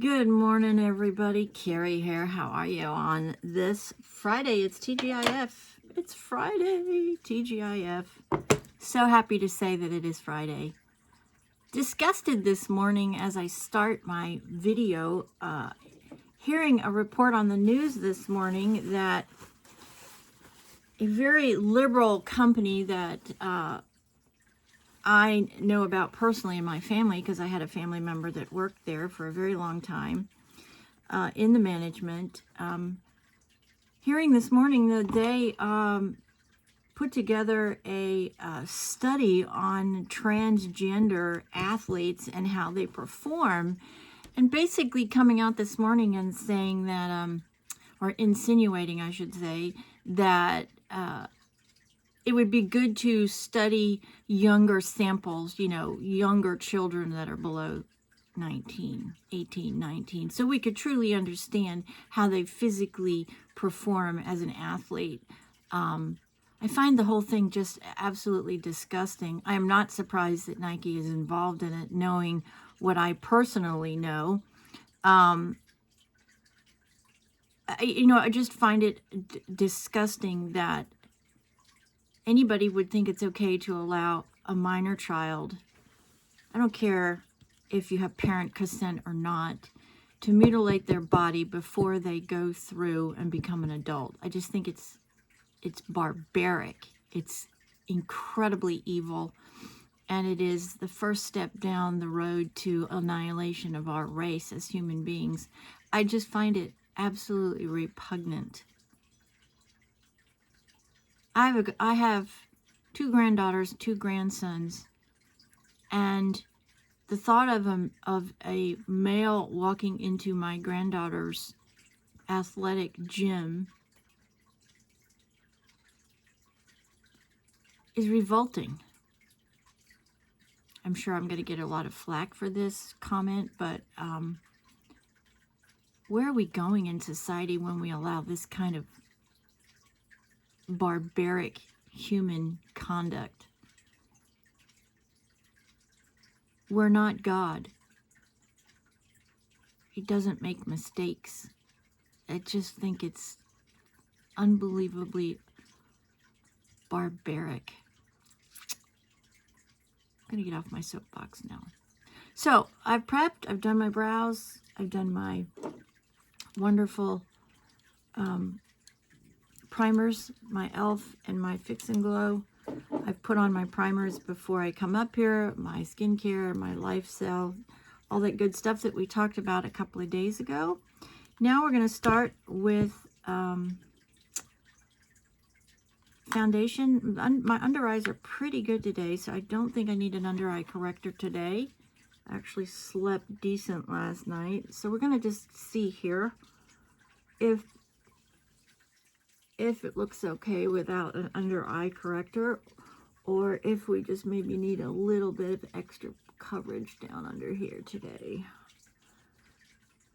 Good morning, everybody. Carrie here. How are you on this Friday? It's TGIF. It's Friday, TGIF. So happy to say that it is Friday. Disgusted this morning as I start my video, hearing a report on the news this morning that a very liberal company that I know about personally in my family, because I had a family member that worked there for a very long time in the management. Hearing this morning that they put together a study on transgender athletes and how they perform, and basically coming out this morning and saying that, or insinuating, I should say, that it would be good to study younger samples, younger children that are below 19, 18, 19, so we could truly understand how they physically perform as an athlete. I find the whole thing just absolutely disgusting. I am not surprised that Nike is involved in it, knowing what I personally know. I just find it disgusting that anybody would think it's okay to allow a minor child, I don't care if you have parent consent or not, to mutilate their body before they go through and become an adult. I just think it's barbaric. It's incredibly evil, and it is the first step down the road to annihilation of our race as human beings. I just find it absolutely repugnant. I have 2 granddaughters, 2 grandsons, and the thought of a male walking into my granddaughter's athletic gym is revolting. I'm sure I'm going to get a lot of flack for this comment, but where are we going in society when we allow this kind of barbaric human conduct? We're not God. He doesn't make mistakes. I just think it's unbelievably barbaric. I'm going to get off my soapbox now. So I've prepped, I've done my brows, I've done my wonderful primers, my e.l.f. and my Fix and Glow. I've put on my primers before I come up here, my skincare, my lifestyle, all that good stuff that we talked about a couple of days ago. Now we're going to start with foundation. My under eyes are pretty good today, so I don't think I need an under eye corrector today. I actually slept decent last night, so we're going to just see here if it looks okay without an under eye corrector, or if we just maybe need a little bit of extra coverage down under here today.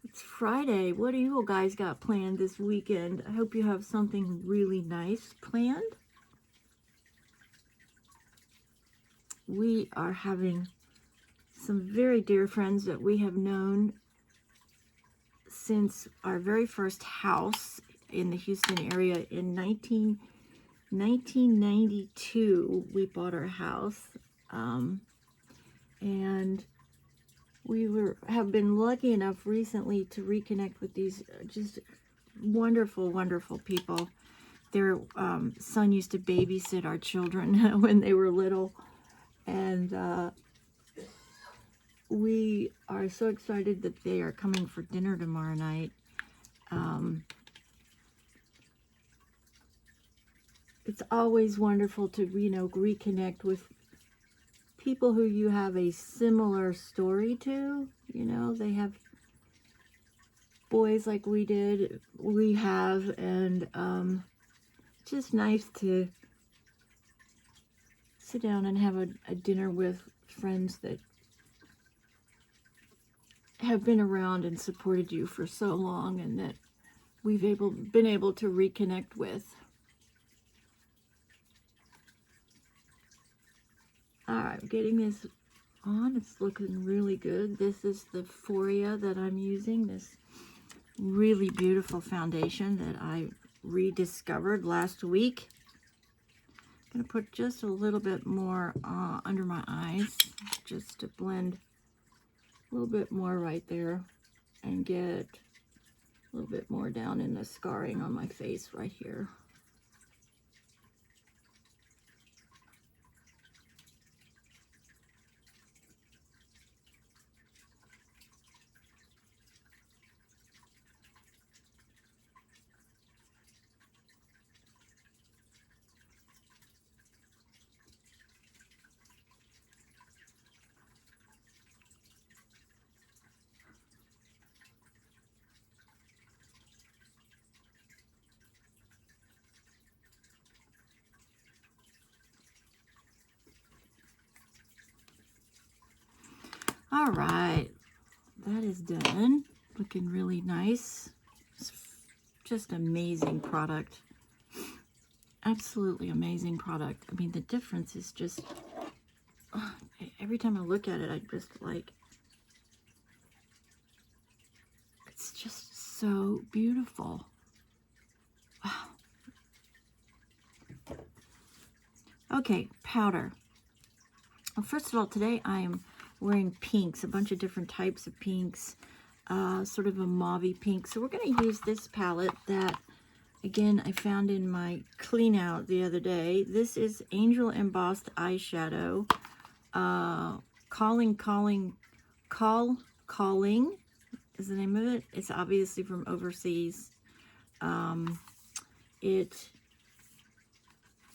It's Friday. What do you guys got planned this weekend? I hope you have something really nice planned. We are having some very dear friends that we have known since our very first house in the Houston area in 1992. We bought our house, and we have been lucky enough recently to reconnect with these just wonderful, wonderful people. Their son used to babysit our children when they were little, and we are so excited that they are coming for dinner tomorrow night. It's always wonderful to, reconnect with people who you have a similar story to. They have boys like we have, and just nice to sit down and have a dinner with friends that have been around and supported you for so long, and that we've been able to reconnect with. All right, getting this on. It's looking really good. This is the Foria that I'm using, this really beautiful foundation that I rediscovered last week. I'm gonna put just a little bit more under my eyes, just to blend a little bit more right there and get a little bit more down in the scarring on my face right here. All right, that is done. Looking really nice. It's just amazing product. Absolutely amazing product. I mean, the difference is just, every time I look at it, I just like, it's just so beautiful. Wow. Okay, powder. Well, first of all, today I am wearing pinks, a bunch of different types of pinks, sort of a mauve-y pink. So we're going to use this palette that, again, I found in my clean out the other day. This is Angel Embossed Eyeshadow. Calling is the name of it. It's obviously from overseas. It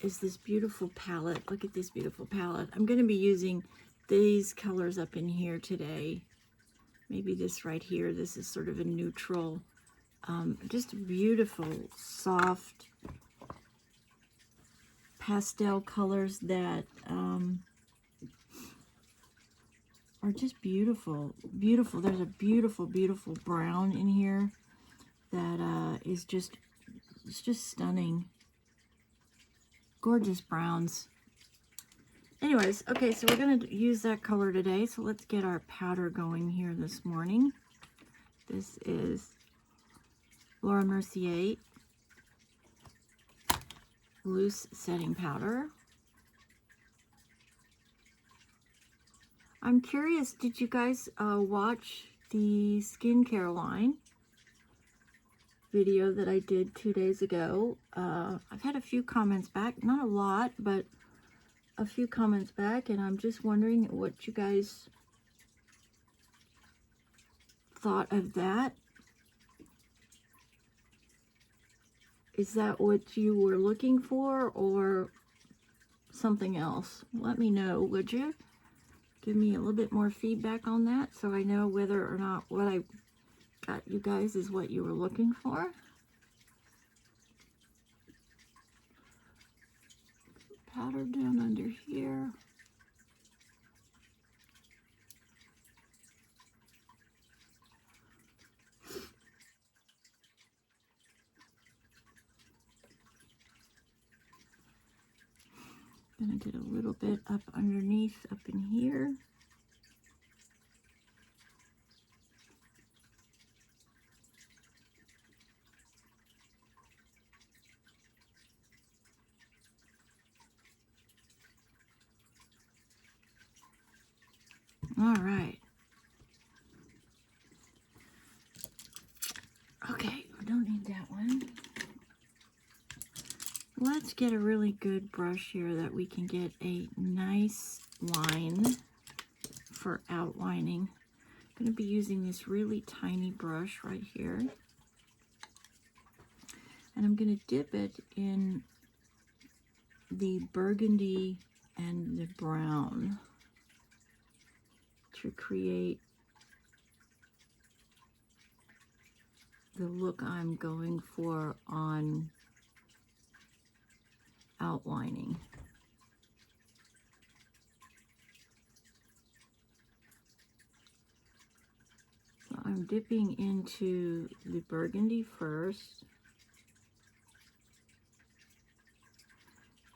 is this beautiful palette. Look at this beautiful palette. I'm going to be using these colors up in here today. Maybe this right here. This is sort of a neutral, just beautiful, soft pastel colors that are just beautiful. Beautiful. There's a beautiful, beautiful brown in here that is just, it's just stunning. Gorgeous browns. Anyways, okay, so we're going to use that color today. So let's get our powder going here this morning. This is Laura Mercier loose setting powder. I'm curious, did you guys watch the skincare line video that I did 2 days ago? I've had a few comments back, not a lot, but a few comments back, and I'm just wondering what you guys thought of that. Is that what you were looking for or something else? Let me know, would you? Give me a little bit more feedback on that so I know whether or not what I got you guys is what you were looking for. Powder down under here. Gonna get a little bit up underneath, up in here. All right. Okay, I don't need that one. Let's get a really good brush here that we can get a nice line for outlining. I'm going to be using this really tiny brush right here. And I'm going to dip it in the burgundy and the brown to create the look I'm going for on outlining. So I'm dipping into the burgundy first,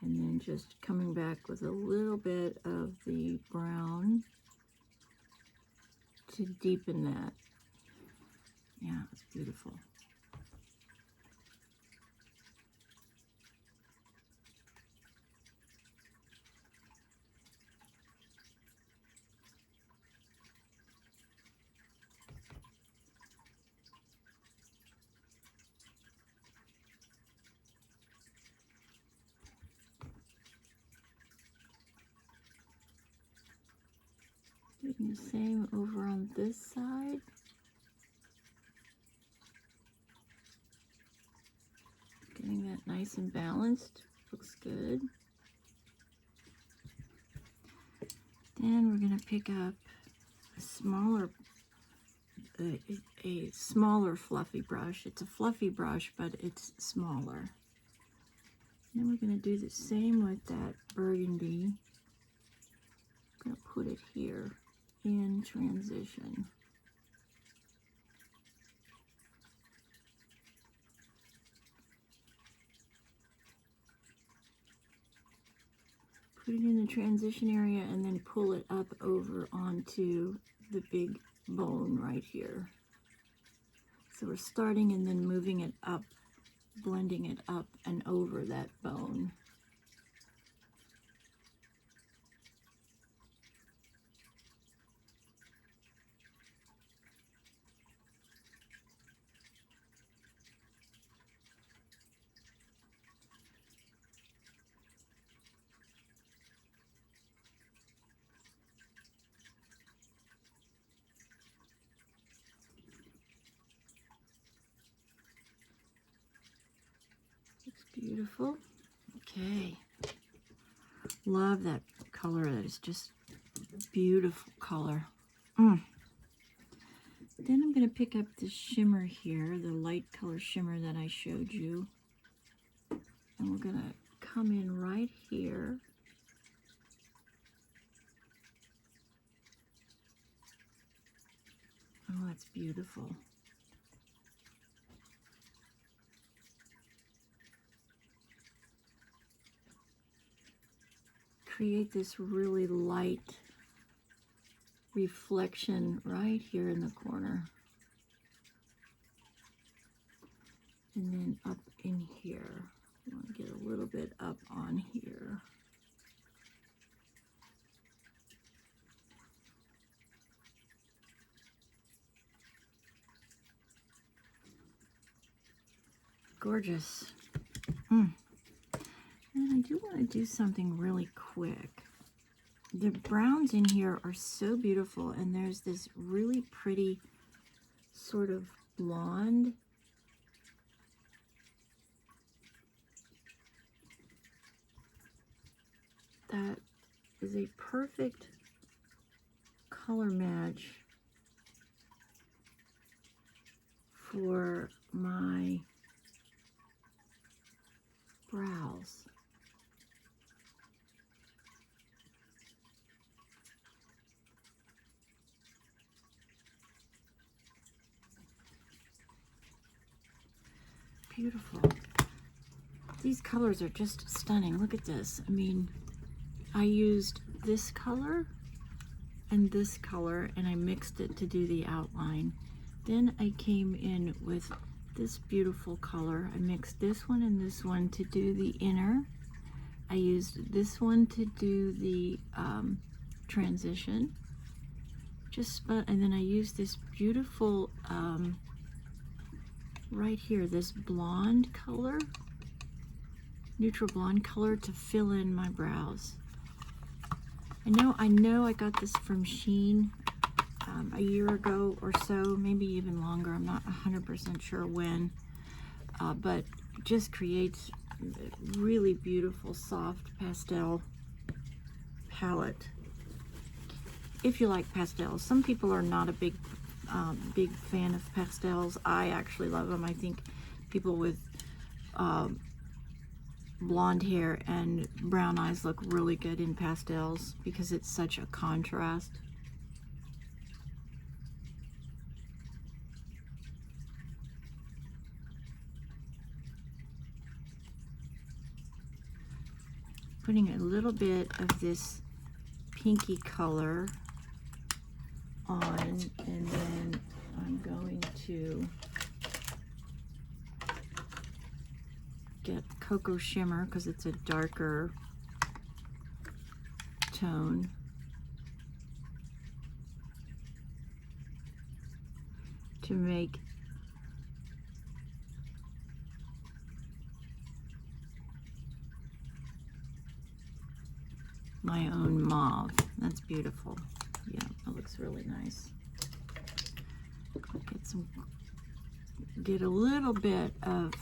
and then just coming back with a little bit of the brown. to deepen that. Yeah, it's beautiful. Doing the same over on this side. Getting that nice and balanced. Looks good. Then we're going to pick up a smaller fluffy brush. It's a fluffy brush, but it's smaller. And then we're going to do the same with that burgundy. I'm going to put it here in transition. Put it in the transition area and then pull it up over onto the big bone right here. So we're starting and then moving it up, blending it up and over that bone. Beautiful. Okay. Love that color. That is just beautiful color. Then I'm going to pick up the shimmer here, the light color shimmer that I showed you. And we're going to come in right here. Oh, that's beautiful. Create this really light reflection right here in the corner. And then up in here. I want to get a little bit up on here. Gorgeous. And I do want to do something really quick. The browns in here are so beautiful, and there's this really pretty sort of blonde. That is a perfect color match for my brows. Beautiful. These colors are just stunning. Look at this. I mean, I used this color and this color and I mixed it to do the outline. Then I came in with this beautiful color. I mixed this one and this one to do the inner. I used this one to do the transition. And then I used this beautiful right here, this blonde color, neutral blonde color, to fill in my brows. I know I got this from Shein a year ago or so, maybe even longer. I'm not 100% sure when, but it just creates a really beautiful soft pastel palette. If you like pastels, some people are not a big fan of pastels. I actually love them. I think people with blonde hair and brown eyes look really good in pastels because it's such a contrast. Putting a little bit of this pinky color on, and then I'm going to get Cocoa Shimmer because it's a darker tone. To make my own mauve. That's beautiful. Yeah, that looks really nice. Get a little bit of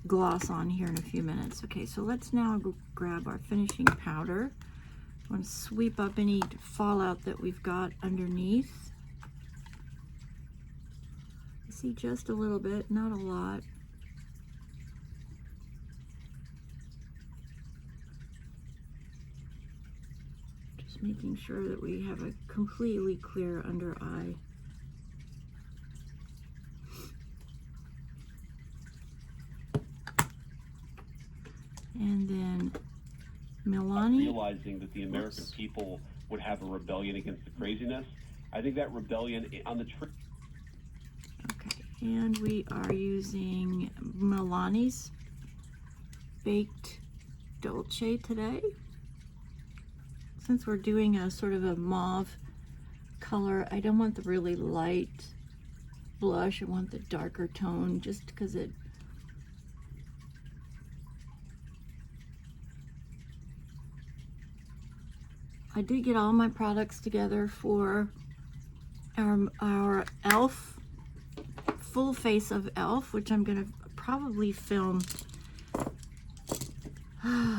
gloss on here in a few minutes. Okay, so let's now go grab our finishing powder. I want to sweep up any fallout that we've got underneath. See just a little bit, not a lot. Just making sure that we have a completely clear under eye. And then Milani. Realizing that the American people would have a rebellion against the craziness. I think that rebellion on the tree. Okay, and we are using Milani's Baked Dolce today. Since we're doing a sort of a mauve color, I don't want the really light blush. I want the darker tone just because it I did get all my products together for our elf, full face of elf, which I'm gonna probably film.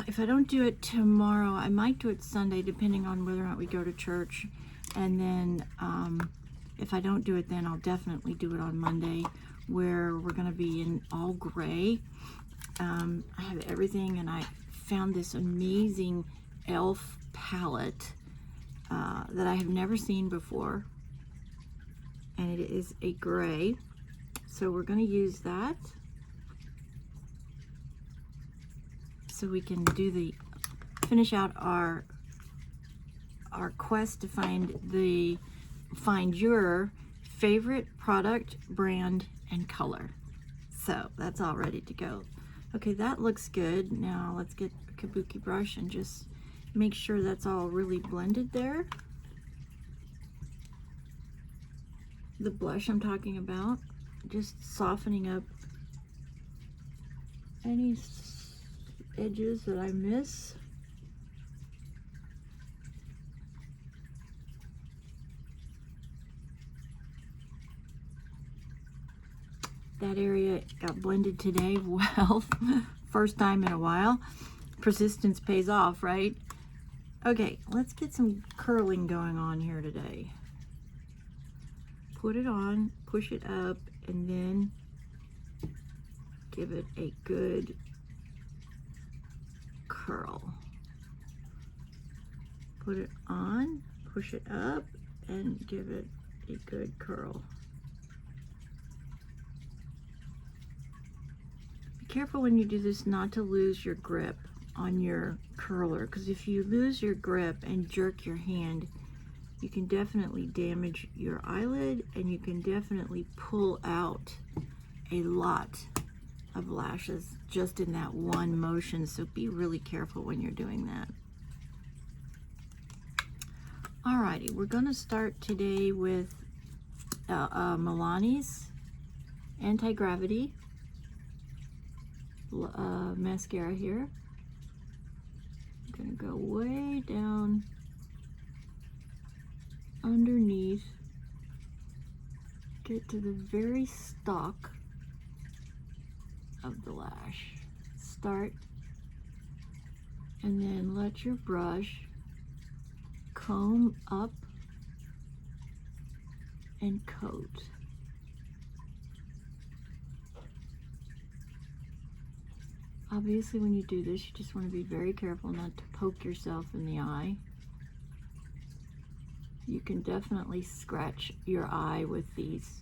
If I don't do it tomorrow, I might do it Sunday, depending on whether or not we go to church. And then if I don't do it then, I'll definitely do it on Monday, where we're gonna be in all gray. I have everything, and I found this amazing elf palette that I have never seen before, and it is a gray, so we're going to use that so we can do the finish out our quest to find your favorite product, brand, and color. So that's all ready to go. Okay, that looks good. Now let's get a kabuki brush and just make sure that's all really blended there. The blush I'm talking about, just softening up any edges that I miss. That area got blended today well, first time in a while. Persistence pays off, right? Okay, let's get some curling going on here today. Put it on, push it up, and then give it a good curl. Put it on, push it up, and give it a good curl. Be careful when you do this not to lose your grip on your curler, because if you lose your grip and jerk your hand, you can definitely damage your eyelid, and you can definitely pull out a lot of lashes just in that one motion, so be really careful when you're doing that. Alrighty, we're going to start today with Milani's Anti-Gravity mascara here. I'm going to go way down underneath, get to the very stalk of the lash. Start, and then let your brush comb up and coat. Obviously, when you do this, you just want to be very careful not to poke yourself in the eye. You can definitely scratch your eye with these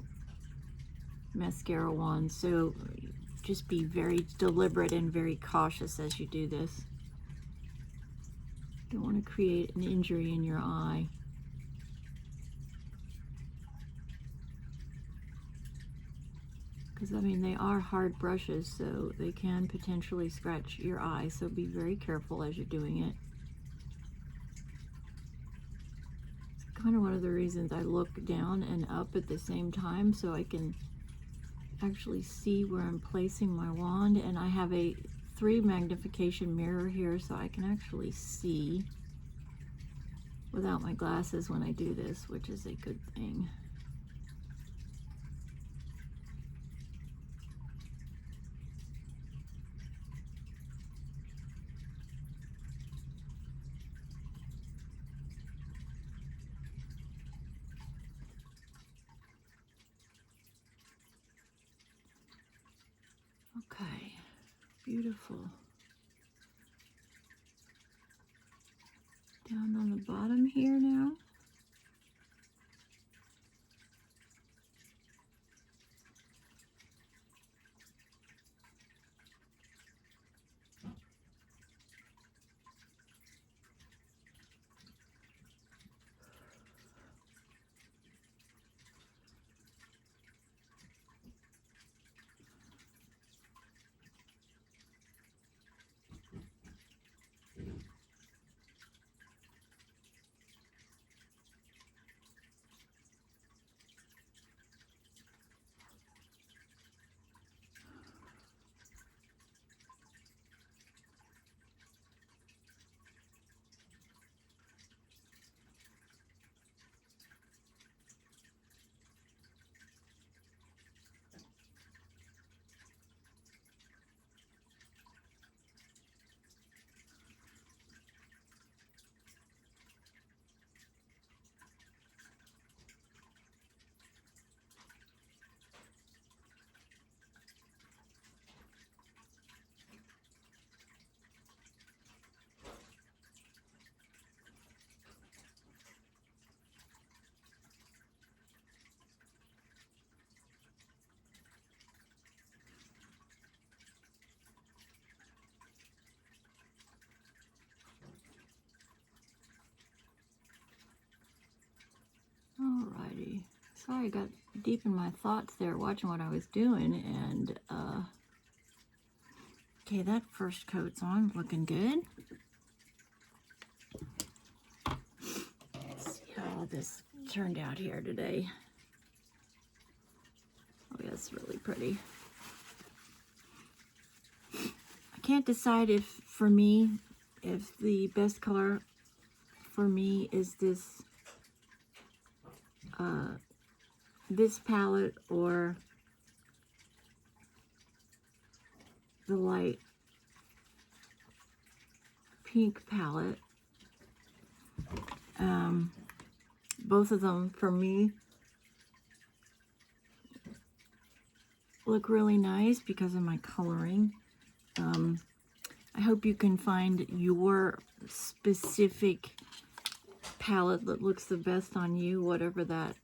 mascara wands, so just be very deliberate and very cautious as you do this. Don't want to create an injury in your eye. because I mean they are hard brushes, so they can potentially scratch your eye, so be very careful as you're doing it. It's kind of one of the reasons I look down and up at the same time, so I can actually see where I'm placing my wand. And I have a 3 magnification mirror here, so I can actually see without my glasses when I do this, which is a good thing. Okay, beautiful. Down on the bottom here now. Alrighty. Sorry, I got deep in my thoughts there watching what I was doing, and okay, that first coat's on, looking good. Let's see how this turned out here today. Oh yeah, it's really pretty. I can't decide if, for me, if the best color for me is this this palette or the light pink palette. Both of them for me look really nice because of my coloring. I hope you can find your specific palette that looks the best on you, whatever that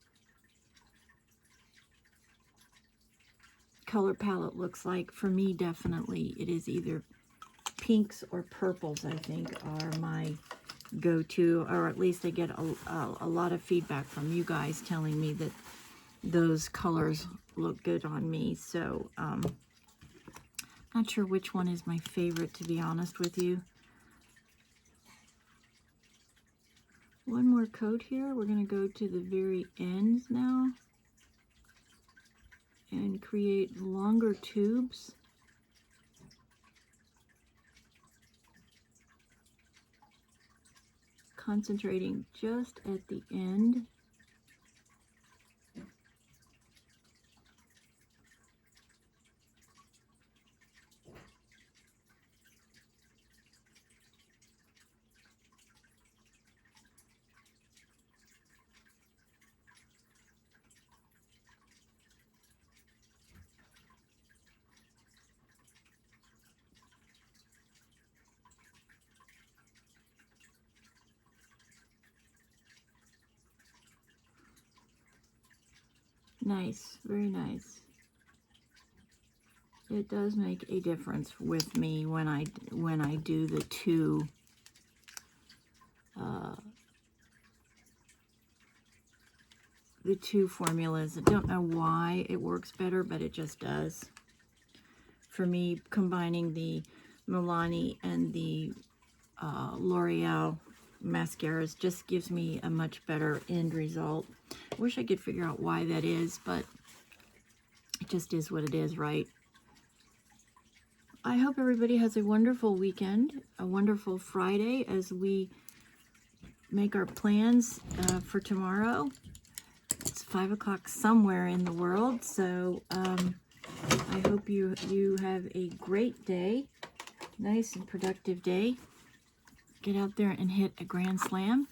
color palette looks like. For me, definitely it is either pinks or purples, I think, are my go-to, or at least I get a lot of feedback from you guys telling me that those colors look good on me. So not sure which one is my favorite, to be honest with you. One more coat here. We're going to go to the very ends now and create longer tubes. Concentrating just at the end. Nice, very nice. It does make a difference with me when I do the two the two formulas. I don't know why it works better, but it just does. For me, combining the Milani and the L'Oreal mascaras just gives me a much better end result. I wish I could figure out why that is, but it just is what it is, right? I hope everybody has a wonderful weekend, a wonderful Friday as we make our plans for tomorrow. It's 5 o'clock somewhere in the world, so I hope you have a great day, nice and productive day. Get out there and hit a grand slam.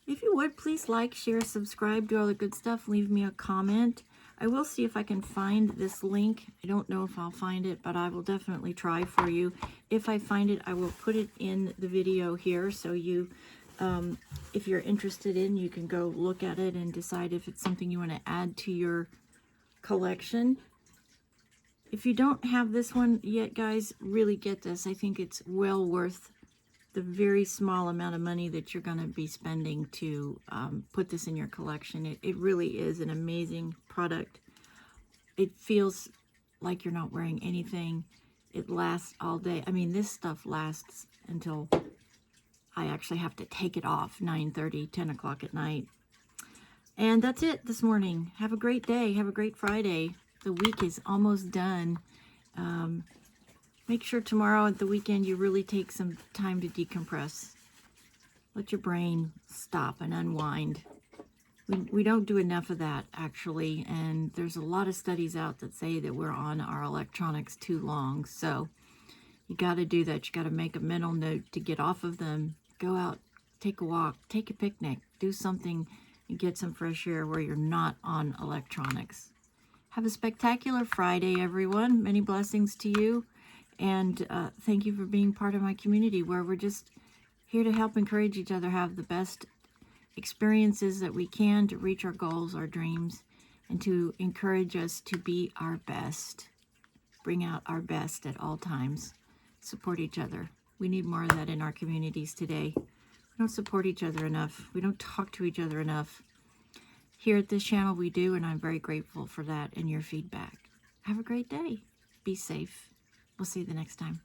If you would, please like, share, subscribe, do all the good stuff. Leave me a comment. I will see if I can find this link. I don't know if I'll find it, but I will definitely try for you. If I find it, I will put it in the video here, so you, if you're interested in, you can go look at it and decide if it's something you want to add to your collection. If you don't have this one yet, guys, really get this. I think it's well worth the very small amount of money that you're going to be spending to put this in your collection. It really is an amazing product. It feels like you're not wearing anything. It lasts all day. I mean, this stuff lasts until I actually have to take it off 9:30, 10 o'clock at night. And that's it this morning. Have a great day. Have a great Friday. The week is almost done. Make sure tomorrow at the weekend you really take some time to decompress. Let your brain stop and unwind. We don't do enough of that, actually, and there's a lot of studies out that say that we're on our electronics too long. So you got to do that. You got to make a mental note to get off of them. Go out, take a walk, take a picnic, do something and get some fresh air where you're not on electronics. Have a spectacular Friday, everyone. Many blessings to you. And thank you for being part of my community where we're just here to help encourage each other, have the best experiences that we can to reach our goals, our dreams, and to encourage us to be our best. Bring out our best at all times. Support each other. We need more of that in our communities today. We don't support each other enough. We don't talk to each other enough. Here at this channel we do, and I'm very grateful for that and your feedback. Have a great day. Be safe. We'll see you the next time.